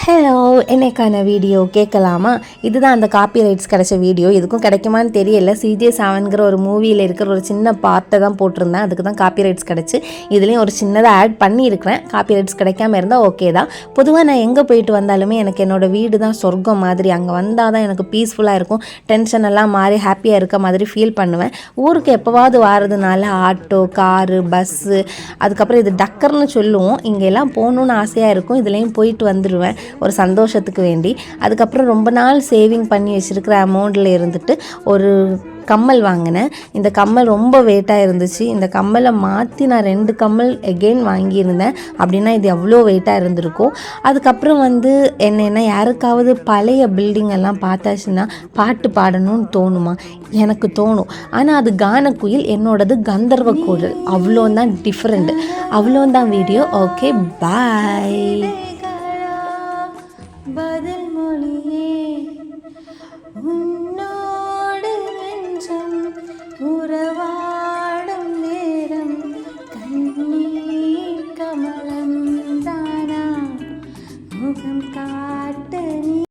Hello, என்னைக்கான video கேட்கலாமா? இதுதான் அந்த காப்பி ரைட்ஸ் கிடச்ச வீடியோ. இதுக்கும் கிடைக்குமான்னு தெரியல. CJ7ங்கிற ஒரு மூவியில் இருக்கிற ஒரு சின்ன பார்ட்டை தான் போட்டிருந்தேன். அதுக்கு தான் காப்பி ரைட்ஸ் கிடச்சி. இதுலேயும் ஒரு சின்னதாக ஆட் பண்ணியிருக்கிறேன். காப்பி ரைட்ஸ் கிடைக்காம இருந்தால் ஓகே தான். பொதுவாக நான் எங்கே போயிட்டு வந்தாலுமே எனக்கு என்னோடய வீடு தான் சொர்க்கம் மாதிரி. அங்கே வந்தால் தான் எனக்கு பீஸ்ஃபுல்லாக இருக்கும். டென்ஷன் எல்லாம் மாறி ஹாப்பியாக இருக்க மாதிரி ஃபீல் பண்ணுவேன். ஊருக்கு எப்போவாவது வாரதுனால ஆட்டோ, காரு, பஸ்ஸு, அதுக்கப்புறம் இது டக்கர்னு சொல்லுவோம். இங்கெல்லாம் போகணுன்னு ஆசையாக இருக்கும். இதுலேயும் போயிட்டு வந்துடுவேன் ஒரு சந்தோஷத்துக்கு வேண்டி. அதுக்கப்புறம் ரொம்ப நாள் சேவிங் பண்ணி வச்சுருக்கிற அமௌண்ட்டில் இருந்துட்டு ஒரு கம்மல் வாங்கினேன். இந்த கம்மல் ரொம்ப வெயிட்டாக இருந்துச்சு. இந்த கம்மலை மாற்றி நான் 2 கம்மல் எகெயின் வாங்கியிருந்தேன். அப்படின்னா இது எவ்வளோ வெயிட்டாக இருந்திருக்கும். அதுக்கப்புறம் என்னென்னா யாருக்காவது பழைய பில்டிங் எல்லாம் பார்த்தாச்சுன்னா பாட்டு பாடணும்னு தோணுமா? எனக்கு தோணும். ஆனால் அது கானக்குயில், என்னோடது கந்தர்வ குரல். அவ்வளோந்தான் டிஃப்ரெண்ட். அவ்வளோந்தான் வீடியோ. ஓகே, பாய். பதில் மொழியே